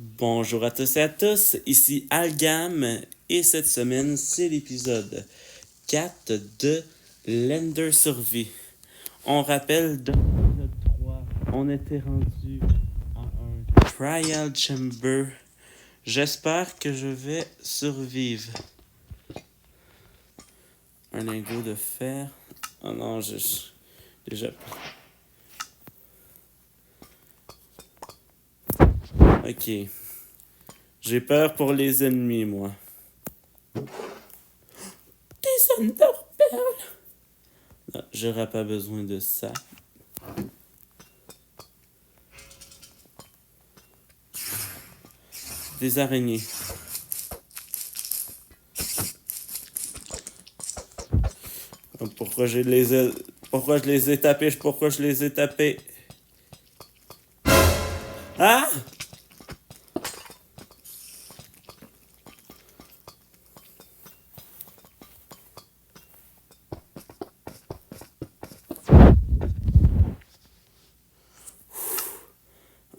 Bonjour à tous et à tous, ici Algam et cette semaine c'est l'épisode 4 de l'Ender Survie. On rappelle dans l'épisode 3, on était rendu à un Trial Chamber. J'espère que je vais survivre. Un lingot de fer. Oh non, déjà. Ok. J'ai peur pour les ennemis, moi. Des Underperles! Non, j'aurais pas besoin de ça. Des araignées. Pourquoi je les ai... Pourquoi je les ai tapés? Pourquoi je les ai tapés? Ah!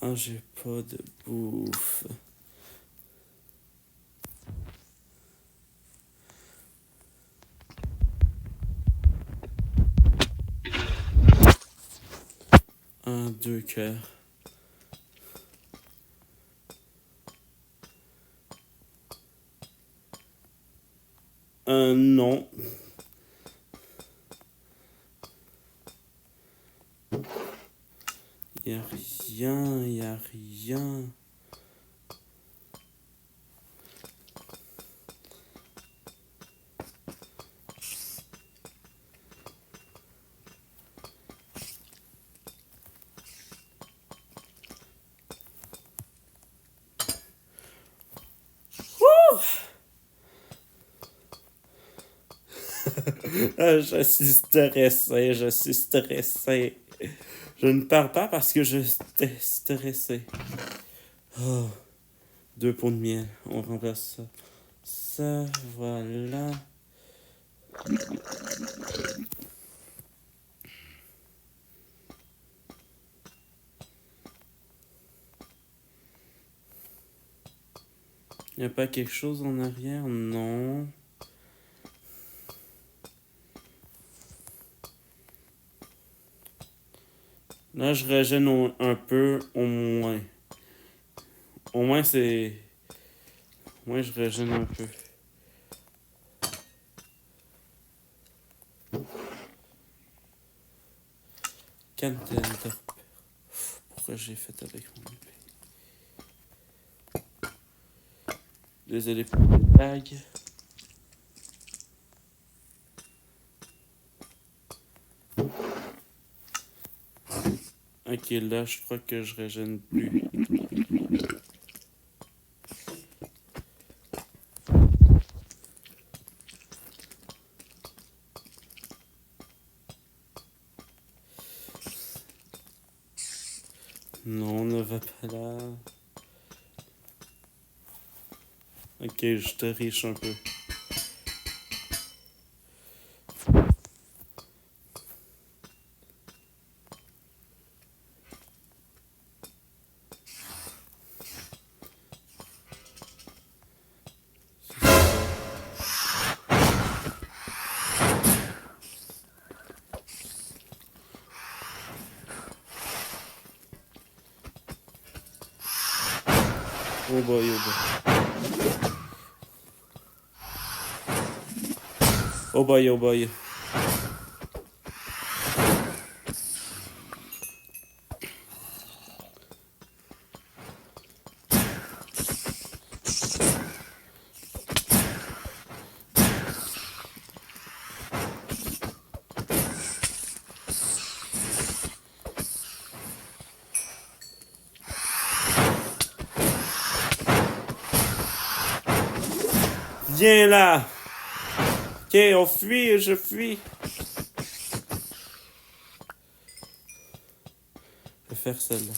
Ah, j'ai pas de bouffe. Un, deux cœurs. Un non. Y'a rien, y'a rien. Ah, je suis stressé, je suis stressé. Je ne parle pas parce que je suis stressé. Oh, deux pots de miel, on remplace ça. Ça, voilà. Y a pas quelque chose en arrière? Non. Là, je régène un peu, au moins. Au moins, c'est... Moi, je régène un peu. Cantel de... Pourquoi j'ai fait avec mon épée? Désolé pour le tag. Ok, là, je crois que je régène plus. Non, ne va pas là. Ok, je te riche un peu. Oh boy, oh boy. Oh boy, oh boy. Viens là! Ok, on fuit, je fuis. Je vais faire celle-là.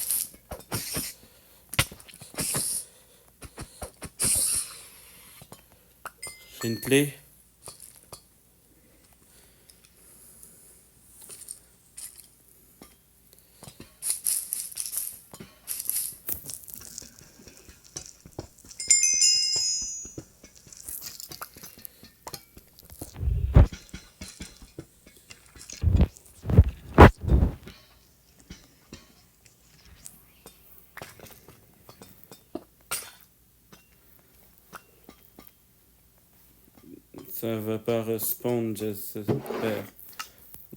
J'ai une clé. Ça va pas respondre, j'espère.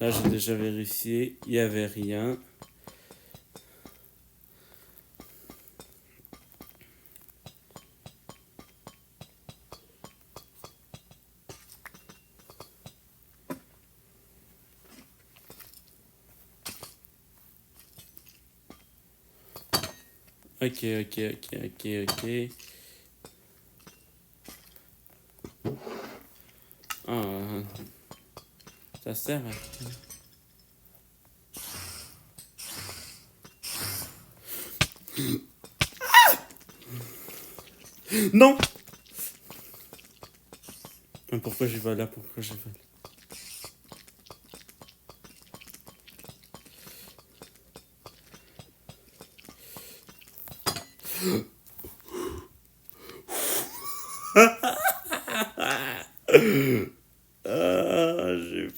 Là, j'ai déjà vérifié. Il n'y avait rien. Ok. Ah, ça sert à rien. Non! Pourquoi j'y vais là? Pourquoi j'y vais là?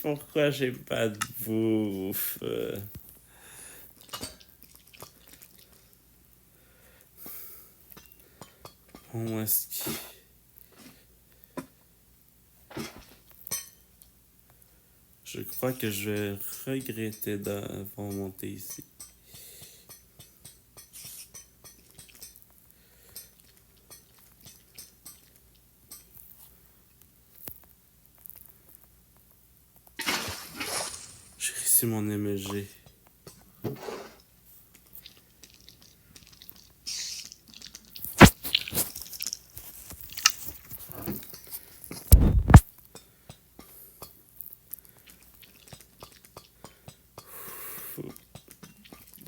Pourquoi j'ai pas de bouffe? Bon, est-ce que... Je crois que je vais regretter d'avoir monté ici. J'ai réussi mon MG.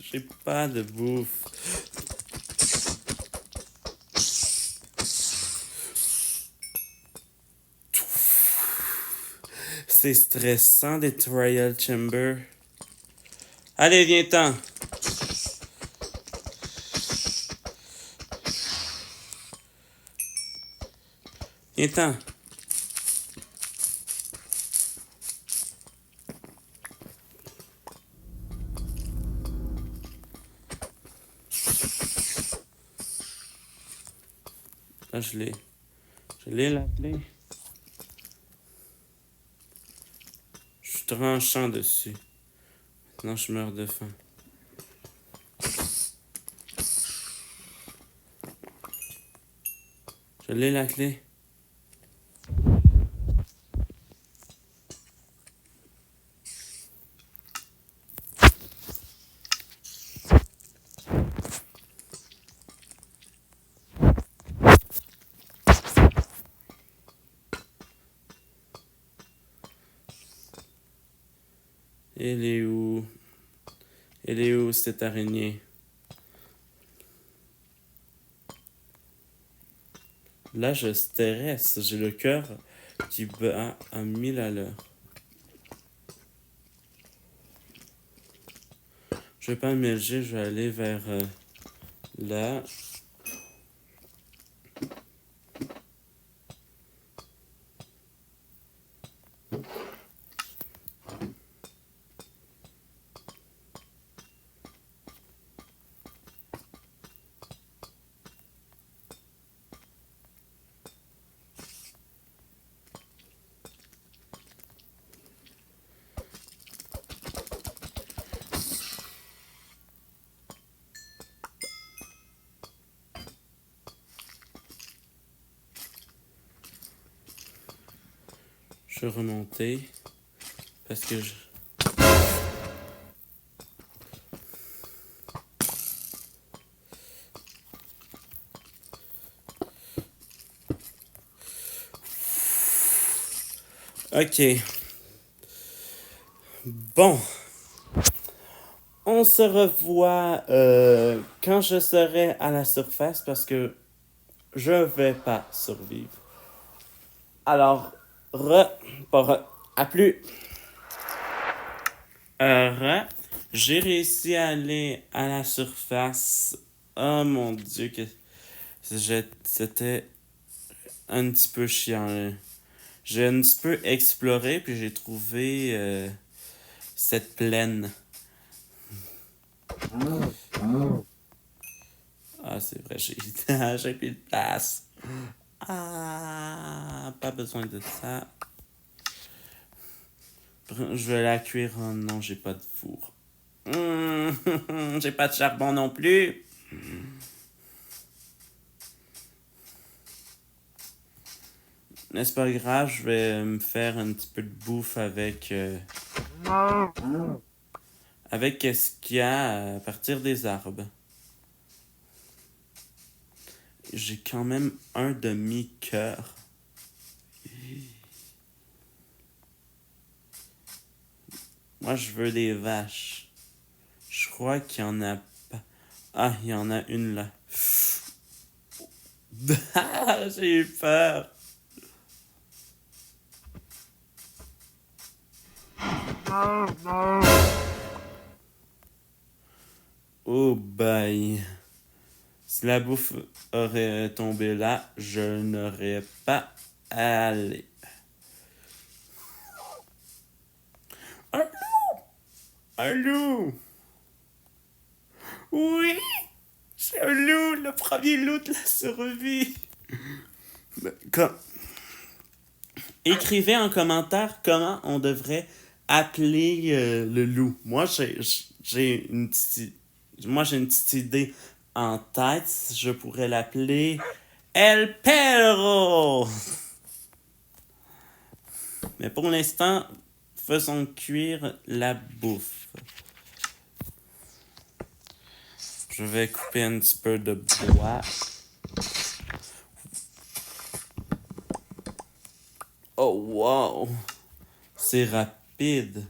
J'ai pas de bouffe. C'est stressant des Trial Chamber. Allez, viens-t'en. Viens-t'en. Là, je l'ai. Je l'ai, la clé. Je suis tranchant dessus. Maintenant, je meurs de faim. Je l'ai, la clé. Elle est où? Elle est où, cette araignée? Là, je stresse. J'ai le cœur qui bat à 1000 à l'heure. Je vais pas MLG, je vais aller vers là. Je vais remonter parce que je... Ok. Bon. On se revoit quand je serai à la surface parce que je vais pas survivre. Alors, à plus. J'ai réussi à aller à la surface. Oh mon Dieu, que c'était un petit peu chiant, là. J'ai un petit peu exploré, puis j'ai trouvé cette plaine. Ah, c'est vrai, j'ai plus de place. Ah, pas besoin de ça. Je vais la cuire. Oh non, j'ai pas de four. J'ai pas de charbon non plus. Mais c'est pas grave, je vais me faire un petit peu de bouffe avec... avec ce qu'il y a à partir des arbres. J'ai quand même un demi-cœur. Moi, je veux des vaches. Je crois qu'il y en a pas. Ah, il y en a une là. Ah, j'ai eu peur. Oh bye. Si la bouffe aurait tombé là, je n'aurais pas allé. Un loup! Un loup! Oui! C'est un loup, le premier loup de la survie. Comme... Écrivez en commentaire comment on devrait appeler le loup. Moi, j'ai une petite idée en tête. Je pourrais l'appeler El Perro. Mais pour l'instant, faisons cuire la bouffe. Je vais couper un petit peu de bois. Oh wow! C'est rapide.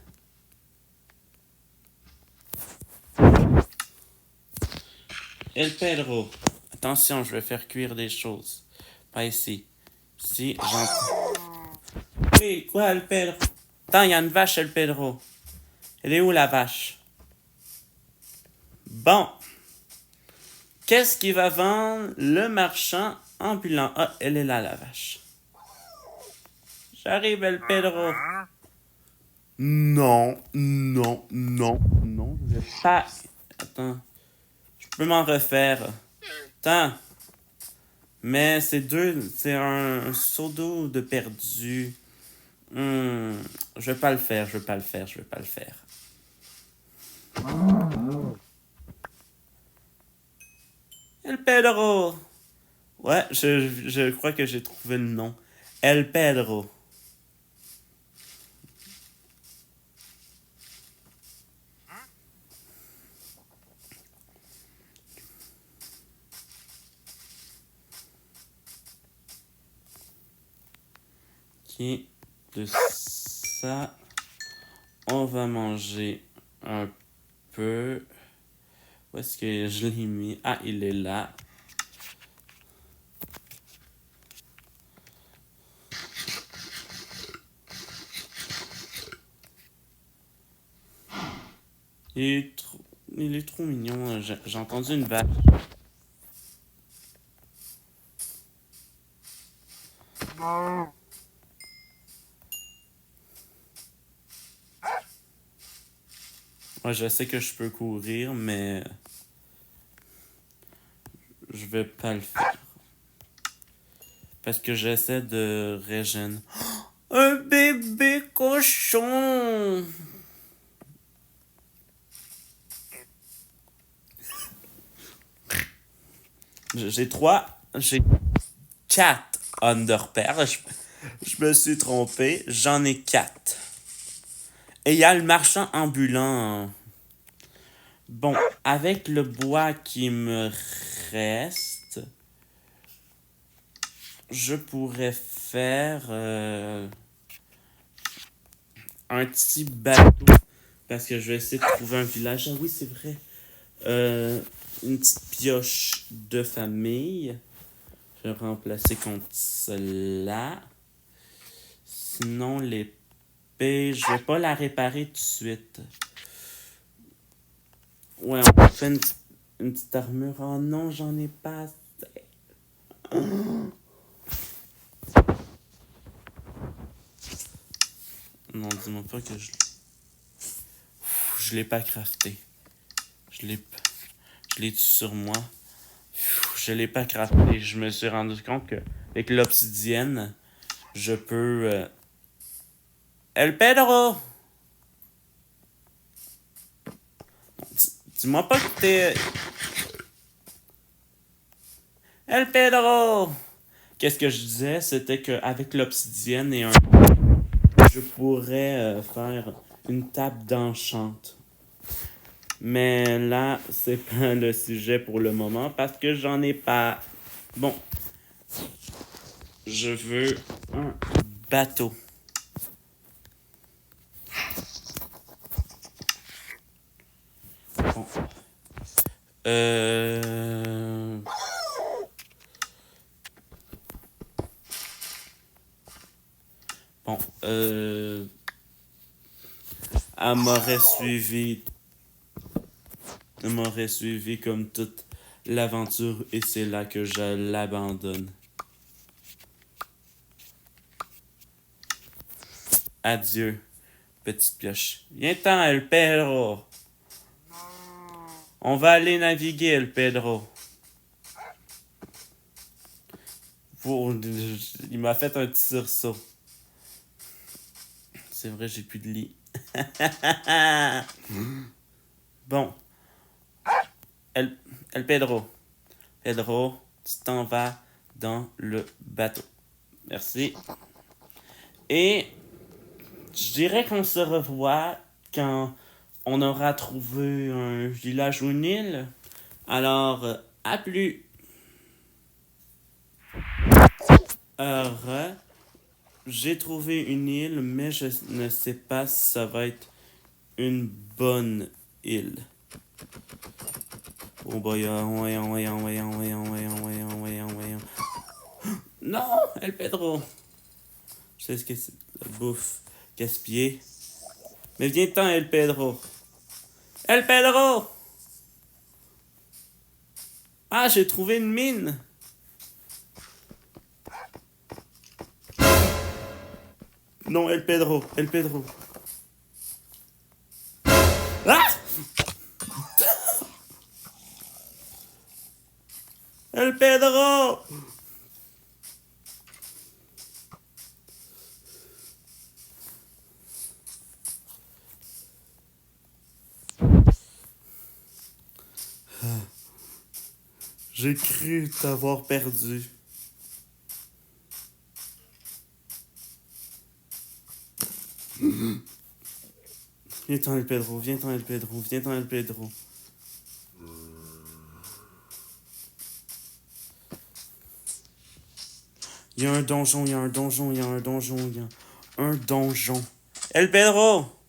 El Pedro. Attention, je vais faire cuire des choses. Pas ici. Si, j'entends. Oui, quoi, El Pedro? Attends, il y a une vache, El Pedro. Elle est où, la vache? Bon. Qu'est-ce qu'il va vendre le marchand ambulant? Ah, elle est là, la vache. J'arrive, El Pedro. Non, non, non, non, je vais pas. Attends. Je peux m'en refaire. Attends. Mais c'est un seau d'eau de perdu. Je vais pas le faire, je vais pas le faire, je vais pas le faire. El Pedro! Ouais, je crois que j'ai trouvé le nom. El Pedro. Ok, de ça, on va manger un peu. Où est-ce que je l'ai mis? Ah, il est là. Il est trop mignon. J'ai entendu une vache. Moi, je sais que je peux courir, mais je vais pas le faire. Parce que j'essaie de régénérer. Un bébé cochon! J'ai 4 underpairs. Je me suis trompé. J'en ai 4. Et il y a le marchand ambulant. Bon, avec le bois qui me reste, je pourrais faire un petit bateau. Parce que je vais essayer de trouver un village. Ah oui, c'est vrai. Une petite pioche de famille. Je vais remplacer contre cela. Sinon, l'épée, je vais pas la réparer tout de suite. Ouais, on fait une petite armure. Oh non, j'en ai pas assez. Non, dis-moi pas que je l'ai pas crafté. Je l'ai sur moi. Je l'ai pas crafté. Je me suis rendu compte que avec l'obsidienne, je peux... El Pedro! Dis-moi pas que t'es... El Pedro! Qu'est-ce que je disais? C'était qu'avec l'obsidienne et un... Je pourrais faire une table d'enchante. Mais là, c'est pas le sujet pour le moment parce que j'en ai pas. Bon, je veux un bateau. Bon. Bon, elle m'aurait suivi comme toute l'aventure et c'est là que je l'abandonne. Adieu, petite pioche. Viens-t'en, El Pedro. On va aller naviguer, El Pedro. Il m'a fait un petit sursaut. C'est vrai, j'ai plus de lit. Bon. El Pedro. Pedro, tu t'en vas dans le bateau. Merci. Et je dirais qu'on se revoit quand on aura trouvé un village ou une île. Alors, à plus. J'ai trouvé une île, mais je ne sais pas si ça va être une bonne île. Oh boy, non, El Pedro. Je sais ce que c'est la bouffe gaspillée. Mais viens-t'en, El Pedro. El Pedro! Ah, j'ai trouvé une mine. Non, El Pedro, El Pedro. Ah! El Pedro! J'ai cru t'avoir perdu. Viens-t'en, El Pedro, viens-t'en, El Pedro, viens-t'en, El Pedro. Il y a un donjon, il y a un donjon, il y a un donjon, il y a un donjon. El Pedro!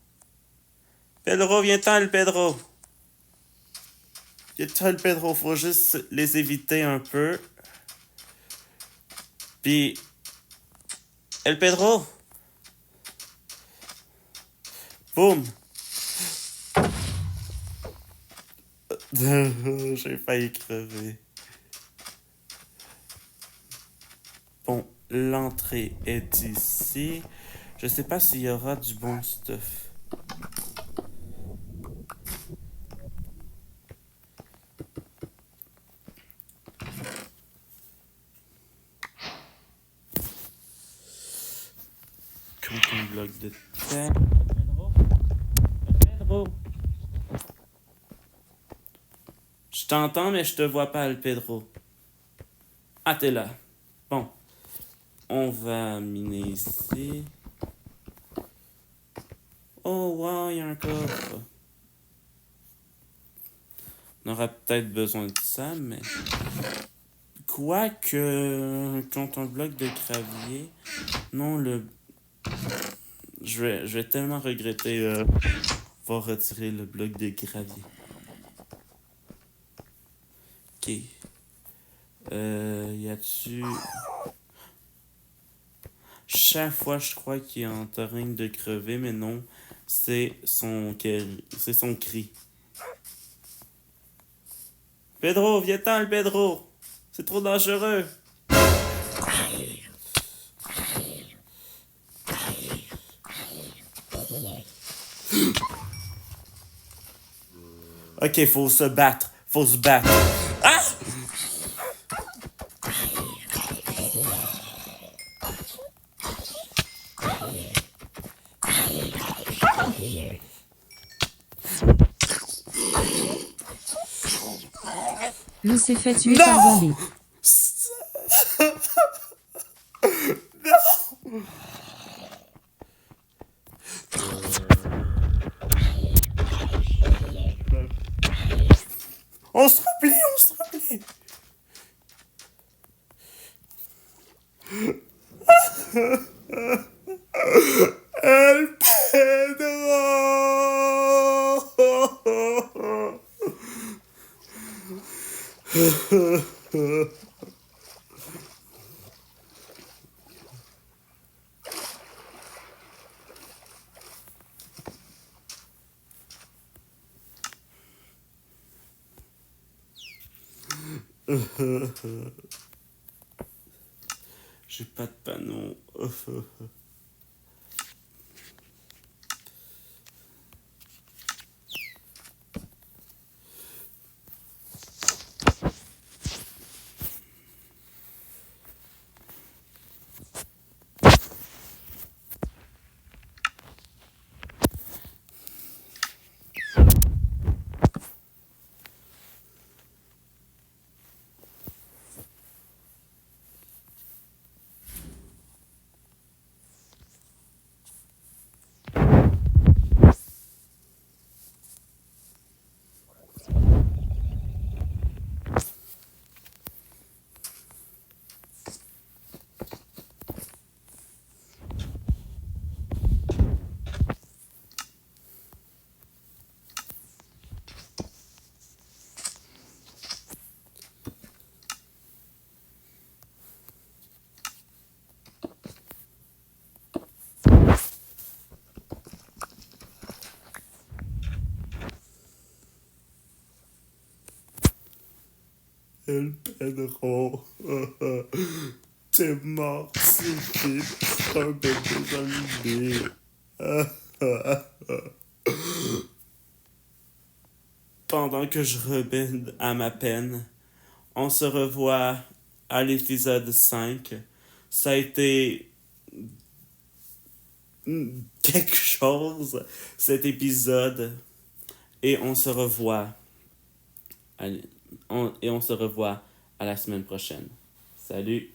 Pedro, viens-t'en, El Pedro! Viens-t'en, El Pedro, faut juste les éviter un peu. Puis... El Pedro! Boum! J'ai failli crever. Bon, l'entrée est ici. Je sais pas s'il y aura du bon stuff. Compte un bloc de terre. Pedro. Je t'entends, mais je te vois pas, El Pedro. Ah, t'es là. Bon. On va miner ici. Oh, wow, il y a un coffre. On aura peut-être besoin de ça, mais... Quoique... Quand un bloc de gravier... Non, le... Je vais tellement regretter voir retirer le bloc de gravier. Ok. Y a-tu... Chaque fois, je crois qu'il est en train de crever, mais non. C'est son cri. Pedro, viens-t'en, le Pedro! C'est trop dangereux! Ok, faut se battre. Faut se battre. Ah! Il s'est fait tuer par zombie. On se replie. El Pedro. J'ai pas de panneau. El Pedro. T'es mort, suffit. Un bébé zombie. Pendant que je rebelle à ma peine, on se revoit à l'épisode 5. Ça a été quelque chose, cet épisode. Et on se revoit à, et on se revoit à la semaine prochaine. Salut!